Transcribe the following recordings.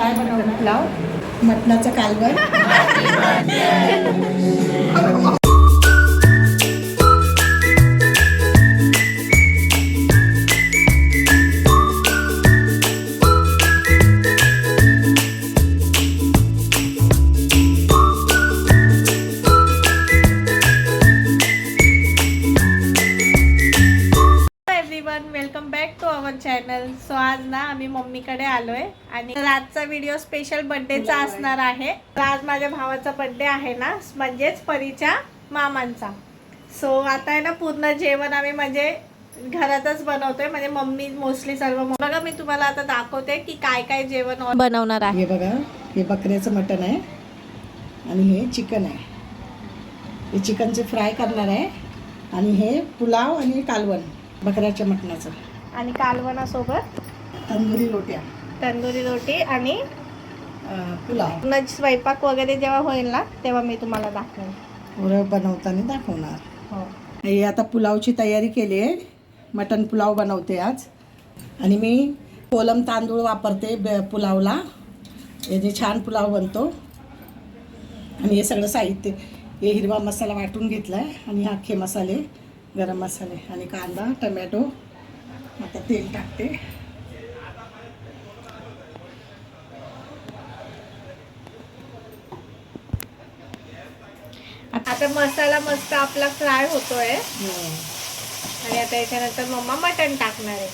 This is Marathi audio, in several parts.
काय बनवलं? पुलाव, मटणाचं कालवण. Welcome back to our channel. So आज ना आम्ही मम्मीकडे आलोय आणि आजचा व्हिडिओ स्पेशल बर्थडेचा असणार आहे. तर आज माझ्या भावाचा बर्थडे आहे ना, म्हणजेच परीच्या मामांचा. सो आता आहे ना पूर्ण जेवण आम्ही म्हणजे घरातच बनवतोय, म्हणजे मम्मी मोस्टली सर्व. बघा मी तुम्हाला आता दाखवते की काय काय जेवण बनवणार आहे. हे बघा, हे बकऱ्याचं मटण आहे आणि हे चिकन आहे. हे चिकनचे फ्राय करणार आहे आणि हे पुलाव आणि कालवण बकऱ्याच्या मटणाचं. आणि कालवणासोबत तंदुरी रोटी आणि पुलाव. स्वयंपाक वगैरे जेव्हा होईल ना तेव्हा मी तुम्हाला दाखवेन. पुरं बनवताना दाखवणार. हो. हे आता पुलावची तयारी केली आहे. मटण पुलाव बनवते आज. आणि मी कोलम तांदूळ वापरते पुलावला. याने छान पुलाव बनतो. आणि हे सगळं साहित्य, हे हिरवा मसाला वाटून घेतला आहे आणि अख्खे मसाले, गरम मसाले आणि कांदा, टमॅटो. आता तेल टाकते. आता मसाला मस्त आपला फ्राय होतोय आणि आता याच्यानंतर मम्मा मटण टाकणार आहे.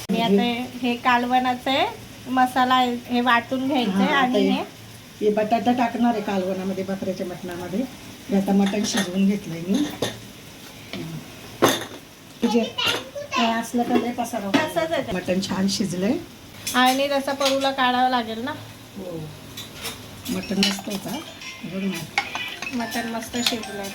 आणि आता हे कालवणाचे मसाला हे वाटून घ्यायचंय आणि हे बटाटा टाकणार आहे कालवणामध्ये, बकऱ्याच्या मटणामध्ये. हे आता मटण शिजवून घेतलंय मी. तुझे काय असलं का लय पसारा. मटण छान शिजलंय आणि रसा परूला काढावं लागेल ना. हो, मटण मस्त होता. मटण मस्त शिजलंय.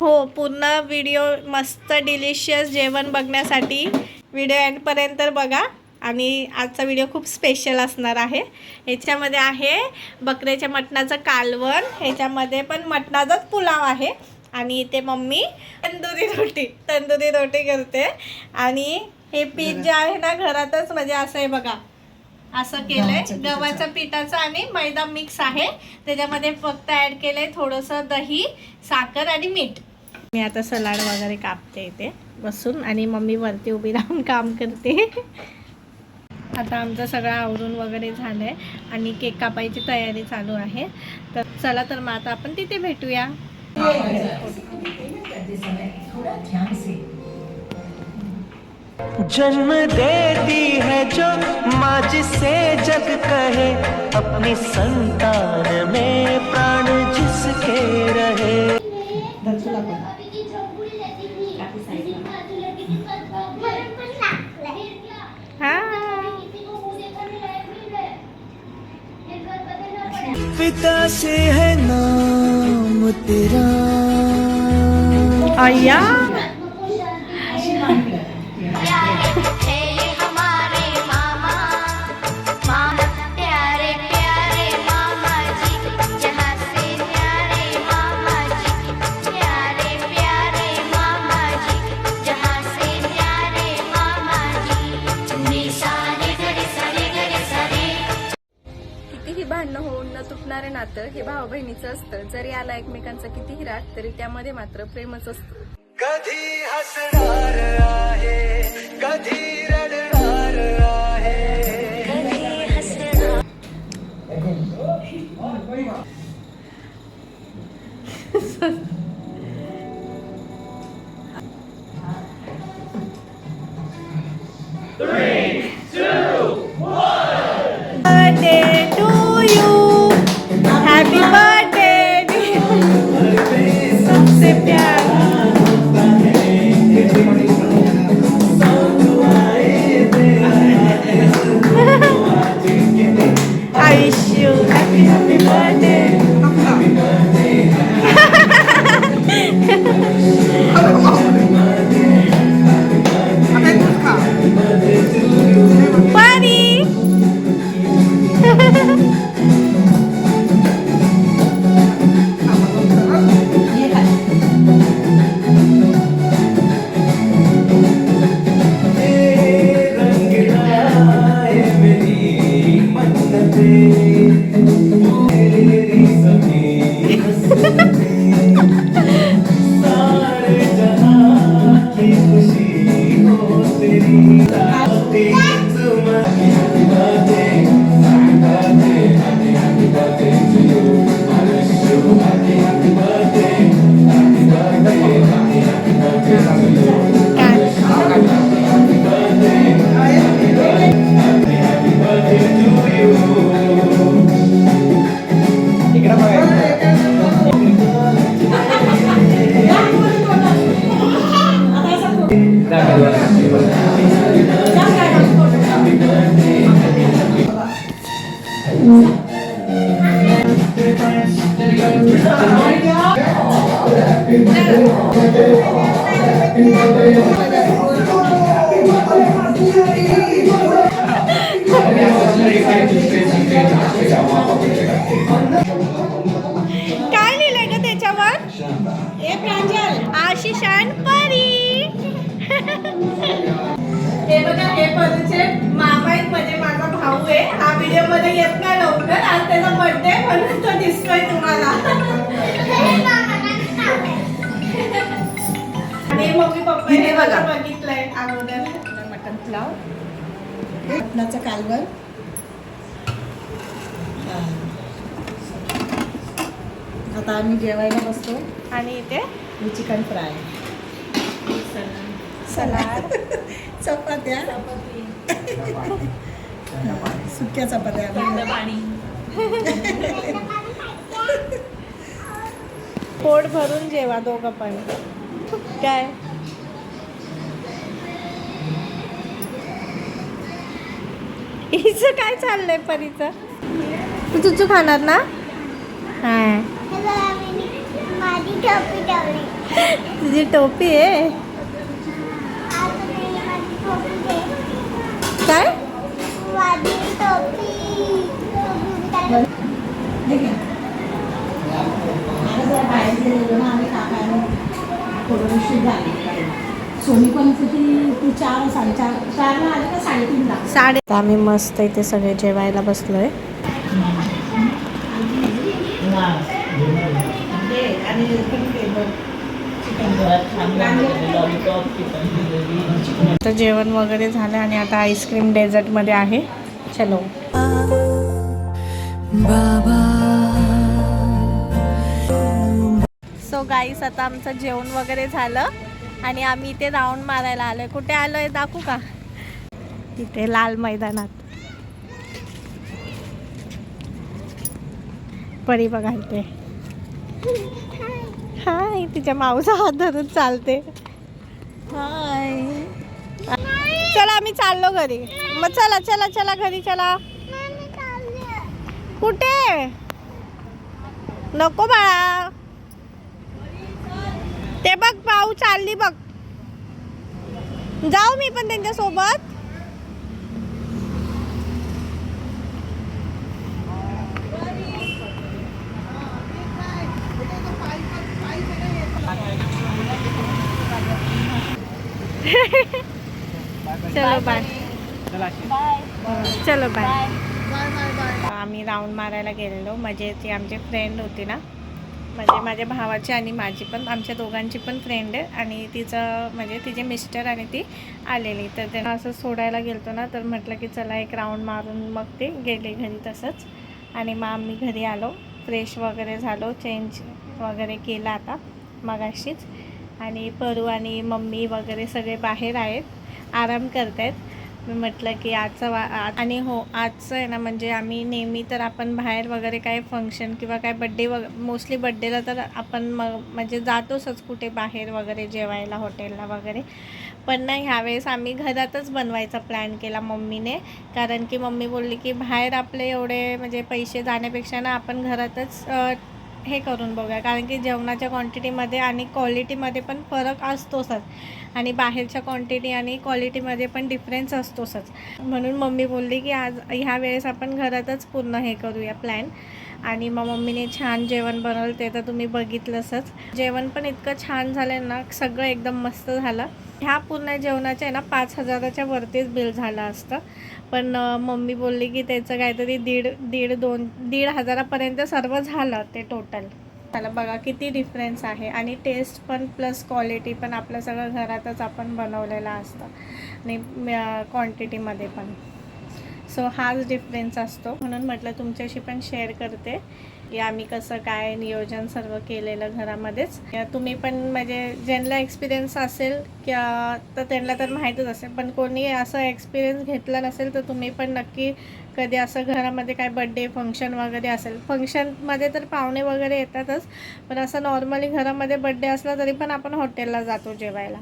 हो, पूर्ण व्हिडिओ मस्त डिलिशियस जेवण बघण्यासाठी व्हिडिओ एंडपर्यंत बघा. आणि आजचा व्हिडिओ खूप स्पेशल असणार आहे. ह्याच्यामध्ये आहे बकऱ्याच्या मटणाचं कालवण, ह्याच्यामध्ये पण मटणाचाच पुलाव आहे आणि इथे मम्मी तंदुरी रोटी करते. आणि हे पीठ जे आहे ना घरातच, म्हणजे असं आहे बघा, असं केलंय. गव्हाच्या पिठाचं आणि मैदा मिक्स आहे. त्याच्यामध्ये फक्त ॲड केलंय थोडंसं दही, साखर आणि मीठ. मी आता सलाड वगैरे कापते इथे बसून आणि मम्मी वरती उभी राहून काम करते. आता आमचं सगळं आवरून वगैरे झालं आहे आणि केक कापायची तयारी चालू आहे. तर चला, तर मग आता आपण तिथे भेटूया. जन्म देती है जो माँ जिसे जग कहे, अपनी संतान में प्राण जिसके रहे. पिता से है नाम तेरा. आया भांडणं होऊन न तुटणारे नातं हे भाऊ बहिणीचं असतं. जरी आला एकमेकांचा कितीही राग, तरी त्यामध्ये मात्र प्रेमच असतं. कधी हसणार आहे, कधी रडणार आहे, कधी हसणार. Happy birthday, सबसे प्यारा. तीच काय लिहिलंय ग त्याच्यावर? आशिष आणि परी. हे बघा, हे परीचे मामा आहेत, म्हणजे माझा भाऊ आहे. हा व्हिडिओ मध्ये येत नाही लवकर, आज त्याचा बर्थडे म्हणून तो दिसतोय तुम्हाला. आणि मम्मी पप्पा हे बघा बघितलंय अगोदर. मटण पुलाव, मटणाचं कालवण, आता आम्ही जेवायला बसतो. आणि इथे चिकन फ्राय, सलाड, चपात्या, सुक्या चपात्या, पोट भरून जेवा दोघं पण. काय हिचं काय चाललंय परीचं? तू चुचू खाणार ना? हा, तुझी टोपी आहे काय? सोनी पण किती 4 4:30 आले का 3:30ला? साडे. आम्ही मस्त इथे सगळे जेवायला बसलोय. तर जेवण वगैरे झालं आणि आता आईस्क्रीम डेझर्ट मध्ये आहे. चलो सो गाईस, आता आमचं जेवण वगैरे झालं आणि आम्ही इथे राऊंड मारायला आलोय. कुठे आलोय दाखवू का? तिथे लाल मैदानात. परी बघा इथे. हाय, तिच्या माऊचा हात धरून चालते. हाय, चला आम्ही चाललो घरी. मग चला चला चला घरी चला. कुठे? नको बाळा, ते बघ पाऊ चालली बघ. जाऊ मी पण त्यांच्या सोबत. चलो बाय. चलो बाय. आम्ही राऊंड मारायला गेलेलो. म्हणजे ती आमची फ्रेंड होती ना, म्हणजे माझ्या भावाची आणि माझी पण, आमच्या दोघांची पण फ्रेंड आहे. आणि तिचं म्हणजे तिचे मिस्टर आणि ती आलेली. तर त्यांना असं सोडायला गेलतो ना, तर म्हटलं की चला एक राऊंड मारून मग ते गेले घरी तसंच. आणि मग आम्ही घरी आलो, फ्रेश वगैरे झालो, चेंज वगैरे केला आता मगाशीच. आणि परू आणि मम्मी वगैरे सगळे बाहेर आहेत, आराम करत आहेत. मी म्हटलं की आणि हो आजचं आहे ना, म्हणजे आम्ही नेहमी तर आपण बाहेर वगैरे काय फंक्शन किंवा काय बड्डे मोस्टली बड्डेला तर आपण म्हणजे जातोच कुठे बाहेर वगैरे जेवायला हॉटेलला वगैरे. पण नाही, ह्यावेळेस आम्ही घरातच बनवायचा प्लॅन केला मम्मीने. कारण की मम्मी बोलली की बाहेर आपले एवढे म्हणजे पैसे जाण्यापेक्षा ना आपण घरातच हे करून बघूया. कारण की जेवणाच्या क्वांटिटीमध्ये आणि क्वालिटीमध्ये पण फरक असतोच. आणि बाहेरच्या क्वांटिटी आणि क्वालिटीमध्ये पण डिफरन्स असतोच. म्हणून मम्मी बोलली की आज ह्या वेळेस आपण घरातच पूर्ण हे करूया प्लॅन. आणि मग मम्मीने छान जेवण बनवलं, ते तर तुम्ही बघितलंच. जेवण पण इतकं छान झालं ना, सगळं एकदम मस्त झालं. ह्या पूर्ण जेवणाचे आहे ना 5,000च्या वरतीच बिल झालं असतं. पण मम्मी बोलली की त्याचं काहीतरी 1,500-1,500पर्यंत सर्व झालं ते टोटल. त्याला बघा किती डिफरन्स आहे. आणि टेस्ट पण प्लस क्वालिटी पण आपलं सगळं घरातच आपण बनवलेलं असतं. आणि क्वांटिटीमध्ये पण. सो हाच डिफरन्स असतो. म्हणून म्हटलं तुमच्याशी पण शेअर करते की आम्ही कसं काय नियोजन सर्व केलेलं घरामध्येच. तुम्ही पण म्हणजे ज्यांना एक्सपिरियन्स असेल तर त्यांना तर माहीतच असेल, पण कोणी असं एक्सपिरियन्स घेतला नसेल तर तुम्ही पण नक्की कधी असं घरामध्ये काय बड्डे फंक्शन वगैरे असेल, फंक्शनमध्ये तर पाहुणे वगैरे येतातच, पण असं नॉर्मली घरामध्ये बड्डे असला तरी पण आपण हॉटेलला जातो जेवायला.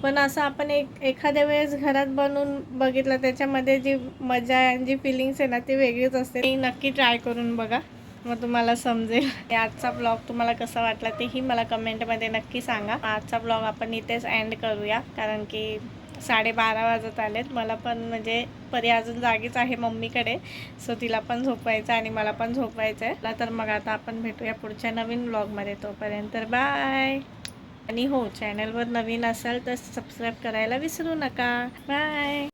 पण असं आपण एखाद्या वेळेस घरात बनवून बघितलं, त्याच्यामध्ये जी मजा आणि जी फिलिंग्स आहे ना ती वेगळीच असते. ती नक्की ट्राय करून बघा, मग तुम्हाला समजेल. आजचा ब्लॉग तुम्हाला कसा वाटला तेही मला कमेंटमध्ये नक्की सांगा. आजचा ब्लॉग आपण इथेच एंड करूया, कारण की 12:30 वाजत आलेत. मला पण म्हणजे परी अजून जागीच आहे मम्मीकडे, सो तिला पण झोपवायचं आणि मला पण झोपवायचं आहे. तर मग आता आपण भेटूया पुढच्या नवीन ब्लॉगमध्ये. तोपर्यंत बाय. आणि हो, चॅनलवर नवीन असाल तर सबस्क्राईब करायला विसरू नका. बाय.